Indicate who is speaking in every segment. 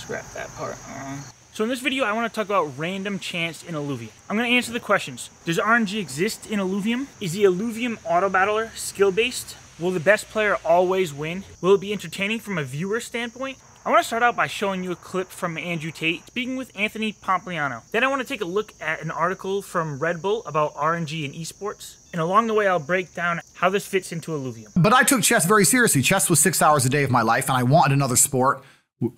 Speaker 1: scrap that part. So in this video, I want to talk about random chance in Illuvium. I'm going to answer the questions. Does RNG exist in Illuvium? Is the Illuvium auto battler skill-based? Will the best player always win? Will it be entertaining from a viewer standpoint? I want to start out by showing you a clip from Andrew Tate speaking with Anthony Pompliano. Then I want to take a look at an article from Red Bull about RNG and esports. And along the way, I'll break down how this fits into Illuvium.
Speaker 2: But I took chess very seriously. Chess was 6 hours a day of my life, and I wanted another sport.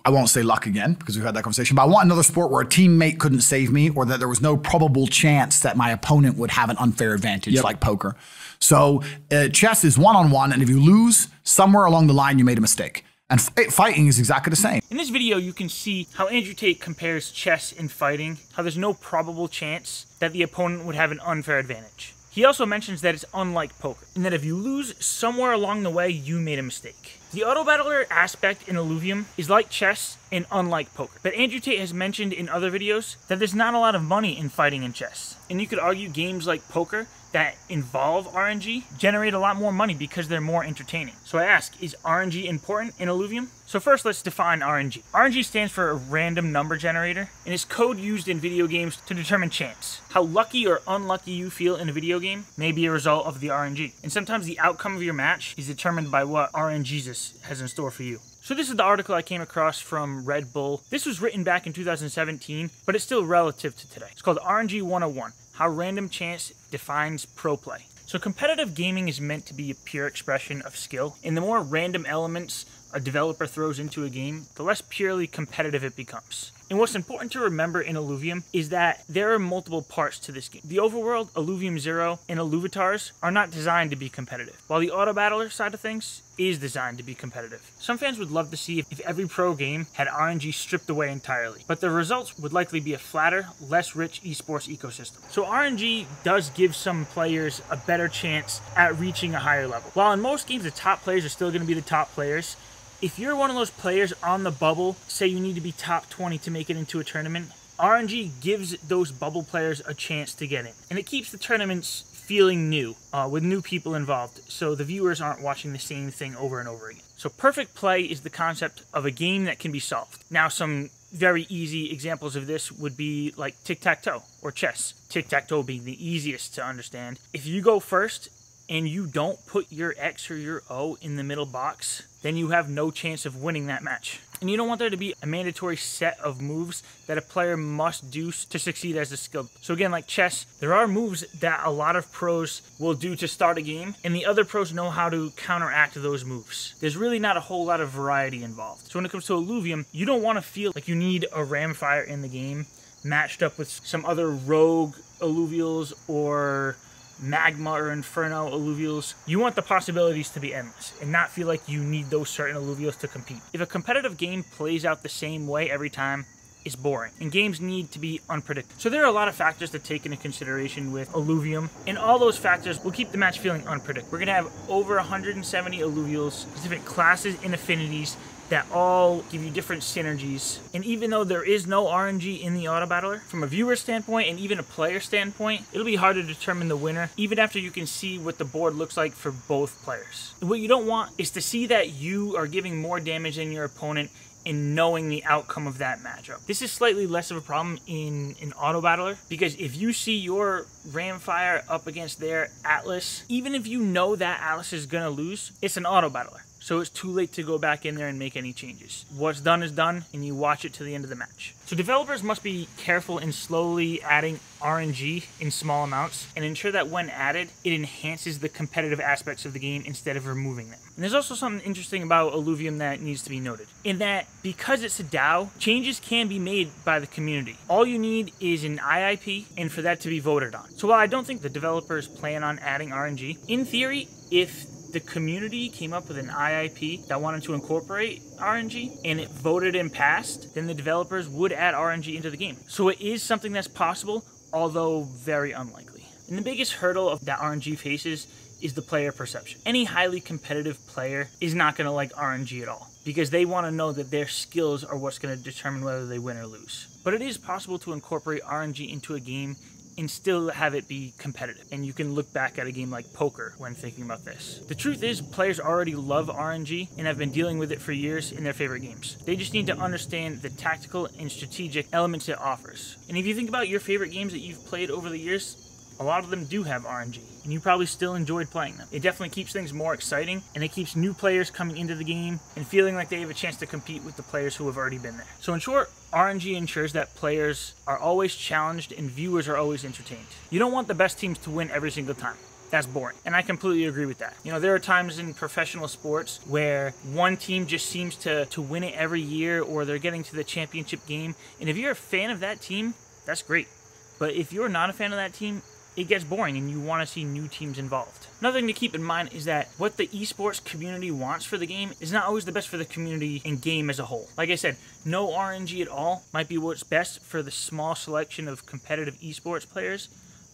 Speaker 2: I won't say luck again because we've had that conversation, but I want another sport where a teammate couldn't save me or that there was no probable chance that my opponent would have an unfair advantage like poker. So chess is one-on-one, and if you lose, somewhere along the line, you made a mistake. And fighting is exactly the same.
Speaker 1: In this video, you can see how Andrew Tate compares chess and fighting, how there's no probable chance that the opponent would have an unfair advantage. He also mentions that it's unlike poker, and that if you lose somewhere along the way, you made a mistake. The auto battler aspect in Illuvium is like chess and unlike poker. But Andrew Tate has mentioned in other videos that there's not a lot of money in fighting in chess. And you could argue games like poker that involve RNG generate a lot more money because they're more entertaining. So I ask, is RNG important in Illuvium? So first, let's define RNG. RNG stands for a random number generator, and it's code used in video games to determine chance. How lucky or unlucky you feel in a video game may be a result of the RNG. And sometimes the outcome of your match is determined by what RNG has in store for you. So this is the article I came across from Red Bull. This was written back in 2017, but it's still relative to today. It's called RNG 101, How Random Chance Defines Pro Play. So competitive gaming is meant to be a pure expression of skill, and the more random elements a developer throws into a game, the less purely competitive it becomes. And what's important to remember in Illuvium is that there are multiple parts to this game. The overworld, Illuvium Zero, and Illuvitars are not designed to be competitive, while the auto battler side of things is designed to be competitive. Some fans would love to see if every pro game had RNG stripped away entirely, but the results would likely be a flatter, less rich esports ecosystem. So RNG does give some players a better chance at reaching a higher level. While in most games the top players are still going to be the top players, if you're one of those players on the bubble, say you need to be top 20 to make it into a tournament, RNG gives those bubble players a chance to get in. And it keeps the tournaments feeling new, with new people involved, so the viewers aren't watching the same thing over and over again. So perfect play is the concept of a game that can be solved. Now, some very easy examples of this would be like tic-tac-toe or chess. Tic-tac-toe being the easiest to understand. If you go first and you don't put your X or your O in the middle box, then you have no chance of winning that match. And you don't want there to be a mandatory set of moves that a player must do to succeed as a skill. So again, like chess, there are moves that a lot of pros will do to start a game, and the other pros know how to counteract those moves. There's really not a whole lot of variety involved. So when it comes to Illuvium, you don't want to feel like you need a Ramfire in the game matched up with some other rogue Illuvials or Magma or Inferno Illuvials. You want the possibilities to be endless and not feel like you need those certain Illuvials to compete. If a competitive game plays out the same way every time, it's boring, and games need to be unpredictable. So there are a lot of factors to take into consideration with Illuvium, and all those factors will keep the match feeling unpredictable. We're going to have over 170 Illuvials, different classes and affinities that all give you different synergies. And even though there is no RNG in the auto battler, from a viewer standpoint and even a player standpoint, it'll be hard to determine the winner even after you can see what the board looks like for both players. What you don't want is to see that you are giving more damage than your opponent and knowing the outcome of that matchup. This is slightly less of a problem in an auto battler, because if you see your Ramfire up against their Atlas, even if you know that Atlas is gonna lose, it's an auto battler. So it's too late to go back in there and make any changes. What's done is done, and you watch it to the end of the match. So developers must be careful in slowly adding RNG in small amounts and ensure that when added, it enhances the competitive aspects of the game instead of removing them. And there's also something interesting about Illuvium that needs to be noted, in that because it's a DAO, changes can be made by the community. All you need is an IIP and for that to be voted on. So while I don't think the developers plan on adding RNG, in theory, if the community came up with an IIP that wanted to incorporate RNG and it voted and passed, then the developers would add RNG into the game. So it is something that's possible, although very unlikely. And the biggest hurdle of that RNG faces is the player perception. Any highly competitive player is not going to like RNG at all, because they want to know that their skills are what's going to determine whether they win or lose. But it is possible to incorporate RNG into a game and still have it be competitive. And you can look back at a game like poker when thinking about this. The truth is, players already love RNG and have been dealing with it for years in their favorite games. They just need to understand the tactical and strategic elements it offers. And if you think about your favorite games that you've played over the years, a lot of them do have RNG, and you probably still enjoyed playing them. It definitely keeps things more exciting, and it keeps new players coming into the game and feeling like they have a chance to compete with the players who have already been there. So in short, RNG ensures that players are always challenged and viewers are always entertained. You don't want the best teams to win every single time. That's boring. And I completely agree with that. You know, there are times in professional sports where one team just seems to win it every year, or they're getting to the championship game. And if you're a fan of that team, that's great. But if you're not a fan of that team, it gets boring and you want to see new teams involved. Another thing to keep in mind is that what the esports community wants for the game is not always the best for the community and game as a whole. Like I said, no RNG at all might be what's best for the small selection of competitive esports players,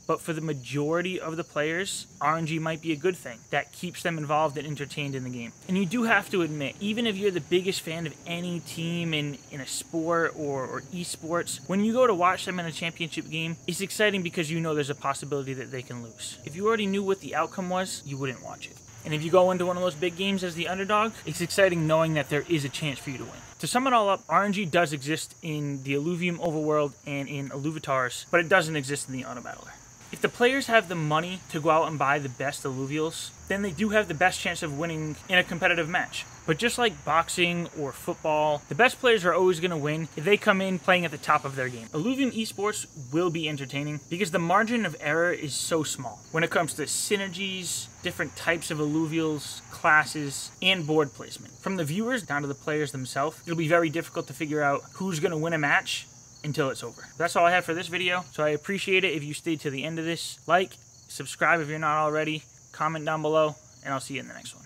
Speaker 1: but for the majority of the players, RNG might be a good thing that keeps them involved and entertained in the game. And you do have to admit, even if you're the biggest fan of any team in a sport or esports, when you go to watch them in a championship game, it's exciting because you know there's a possibility that they can lose. If you already knew what the outcome was, you wouldn't watch it. And if you go into one of those big games as the underdog, it's exciting knowing that there is a chance for you to win. To sum it all up, RNG does exist in the Illuvium overworld and in Illuvitars, but it doesn't exist in the Auto Battler. If the players have the money to go out and buy the best Illuvials, then they do have the best chance of winning in a competitive match. But just like boxing or football, the best players are always going to win if they come in playing at the top of their game. Illuvium esports will be entertaining because the margin of error is so small when it comes to synergies, different types of Illuvials, classes, and board placement. From the viewers down to the players themselves, it'll be very difficult to figure out who's going to win a match until it's over. That's all I have for this video, so I appreciate it if you stayed to the end of this. Like, subscribe if you're not already, comment down below, and I'll see you in the next one.